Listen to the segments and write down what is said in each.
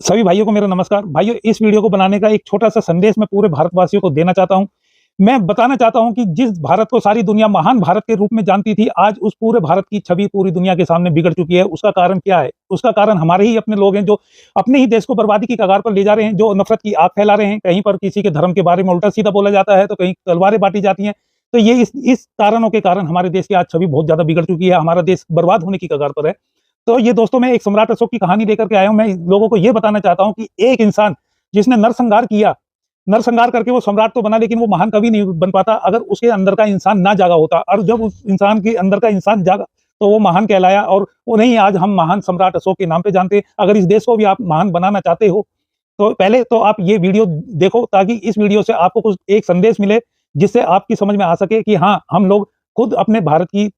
सभी भाइयों को मेरा नमस्कार। भाइयों, इस वीडियो को बनाने का एक छोटा सा संदेश मैं पूरे भारतवासियों को देना चाहता हूं। मैं बताना चाहता हूं कि जिस भारत को सारी दुनिया महान भारत के रूप में जानती थी, आज उस पूरे भारत की छवि पूरी दुनिया के सामने बिगड़ चुकी है। उसका कारण क्या है? उसका कारण हमारे ही अपने लोग हैं, जो अपने ही देश को बर्बादी की कगार पर ले जा रहे हैं, जो नफरत की आग फैला रहे हैं। कहीं पर किसी के धर्म के बारे में उल्टा सीधा बोला जाता है, तो कहीं तलवारें बांटी जाती हैं। तो ये इस कारणों के कारण हमारे देश की आज छवि बहुत ज्यादा बिगड़ चुकी है। हमारा देश बर्बाद होने की कगार पर है। तो ये दोस्तों, मैं एक सम्राट अशोक की कहानी लेकर के आया हूं। मैं लोगों को ये बताना चाहता हूं कि एक इंसान जिसने नरसंहार किया, नरसंहार करके वो सम्राट तो बना, लेकिन वो महान कभी नहीं बन पाता अगर उसके अंदर का इंसान ना जागा होता। और जब उस इंसान के अंदर का इंसान जागा तो वो महान कहलाया, और वो नहीं आज हम महान सम्राट अशोक के नाम पे जानते। अगर इस देश को भी आप महान बनाना चाहते हो तो पहले तो आप ये वीडियो देखो, ताकि इस वीडियो से आपको कुछ एक संदेश मिले, जिससे आपकी समझ में आ सके कि हाँ, हम लोग खुद अपने भारत की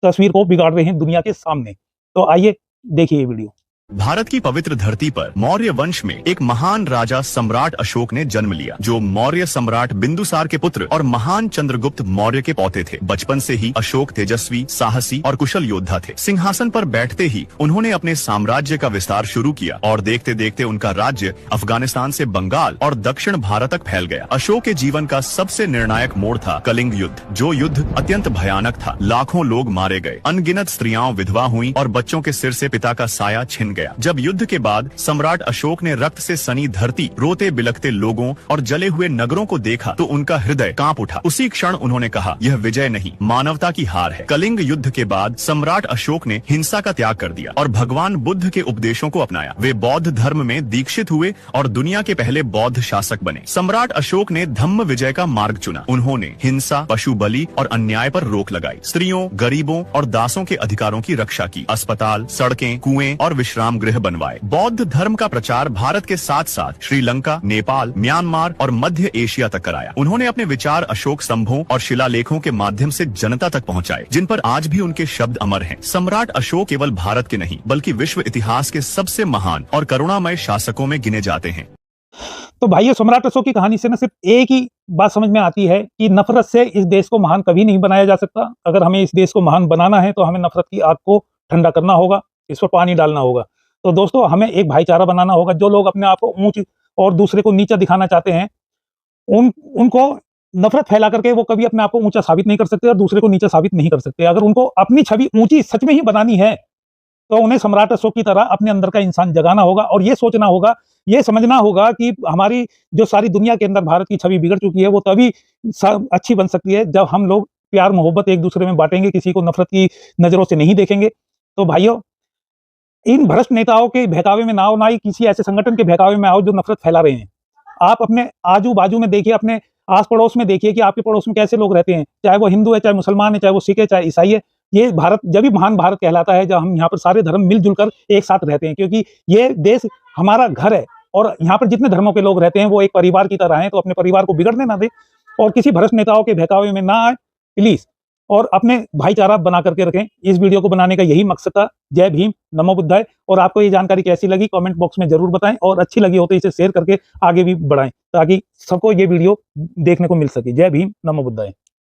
तस्वीर को बिगाड़ रहे हैं दुनिया के सामने। तो आइए देखिए ये वीडियो। भारत की पवित्र धरती पर मौर्य वंश में एक महान राजा सम्राट अशोक ने जन्म लिया, जो मौर्य सम्राट बिंदुसार के पुत्र और महान चंद्रगुप्त मौर्य के पौते थे। बचपन से ही अशोक तेजस्वी, साहसी और कुशल योद्धा थे। सिंहासन पर बैठते ही उन्होंने अपने साम्राज्य का विस्तार शुरू किया और देखते देखते उनका राज्य अफगानिस्तान से बंगाल और दक्षिण भारत तक फैल गया। अशोक के जीवन का सबसे निर्णायक मोड़ था कलिंग युद्ध, जो युद्ध अत्यंत भयानक था। लाखों लोग मारे गए, अनगिनत स्त्रियां विधवा हुई और बच्चों के सिर से पिता का साया छिन गया। जब युद्ध के बाद सम्राट अशोक ने रक्त से सनी धरती, रोते बिलखते लोगों और जले हुए नगरों को देखा तो उनका हृदय कांप उठा। उसी क्षण उन्होंने कहा, यह विजय नहीं, मानवता की हार है। कलिंग युद्ध के बाद सम्राट अशोक ने हिंसा का त्याग कर दिया और भगवान बुद्ध के उपदेशों को अपनाया। वे बौद्ध धर्म में दीक्षित हुए और दुनिया के पहले बौद्ध शासक बने। सम्राट अशोक ने धम्म विजय का मार्ग चुना। उन्होंने हिंसा, पशु बलि और अन्याय पर रोक लगाई। स्त्रियों, गरीबों और दासों के अधिकारों की रक्षा की। अस्पताल, सड़कें, कुएं और विश्राम गृह बनवाए। बौद्ध धर्म का प्रचार भारत के साथ साथ श्रीलंका, नेपाल, म्यांमार और मध्य एशिया तक कराया। उन्होंने अपने विचार अशोक स्तंभों और शिलालेखों के माध्यम से जनता तक पहुंचाए, जिन पर आज भी उनके शब्द अमर हैं। सम्राट अशोक केवल भारत के नहीं, बल्कि विश्व इतिहास के सबसे महान और करुणामय शासकों में गिने जाते हैं। तो भाइयों, सम्राट अशोक की कहानी से न सिर्फ एक ही बात समझ में आती है कि नफरत से इस देश को महान कभी नहीं बनाया जा सकता। अगर हमें इस देश को महान बनाना है तो हमें नफरत की आग को ठंडा करना होगा, इस पर पानी डालना होगा। तो दोस्तों, हमें एक भाईचारा बनाना होगा। जो लोग अपने आप को ऊंच और दूसरे को नीचा दिखाना चाहते हैं, उनको नफरत फैला करके वो कभी अपने आप को ऊंचा साबित नहीं कर सकते और दूसरे को नीचा साबित नहीं कर सकते। अगर उनको अपनी छवि ऊंची सच में ही बनानी है तो उन्हें सम्राट अशोक की तरह अपने अंदर का इंसान जगाना होगा और ये सोचना होगा, ये समझना होगा कि हमारी जो सारी दुनिया के अंदर भारत की छवि बिगड़ चुकी है, वो तभी अच्छी बन सकती है जब हम लोग प्यार मोहब्बत एक दूसरे में बांटेंगे, किसी को नफरत की नजरों से नहीं देखेंगे। तो भाइयों, इन भ्रष्ट नेताओं के बहकावे में ना आओ, ना ही किसी ऐसे संगठन के बहकावे में आओ जो नफरत फैला रहे हैं। आप अपने आजू बाजू में देखिए, अपने आस पड़ोस में देखिए कि आपके पड़ोस में कैसे लोग रहते हैं, चाहे वो हिंदू है, चाहे मुसलमान है, चाहे वो सिख है, चाहे ईसाई है। ये भारत जब भी महान भारत कहलाता है, जब हम यहाँ पर सारे धर्म मिलजुल कर एक साथ रहते हैं, क्योंकि ये देश हमारा घर है और यहाँ पर जितने धर्मों के लोग रहते हैं वो एक परिवार की तरह हैं। तो अपने परिवार को बिगड़ने ना दे और किसी भ्रष्ट नेताओं के बहकावे में ना आए प्लीज, और अपने भाईचारा बना करके रखें। इस वीडियो को बनाने का यही मकसद था। जय भीम, नमो बुद्धाय। और आपको ये जानकारी कैसी लगी कमेंट बॉक्स में जरूर बताएं, और अच्छी लगी हो तो इसे शेयर करके आगे भी बढ़ाएं, ताकि सबको ये वीडियो देखने को मिल सके। जय भीम, नमो बुद्धाय।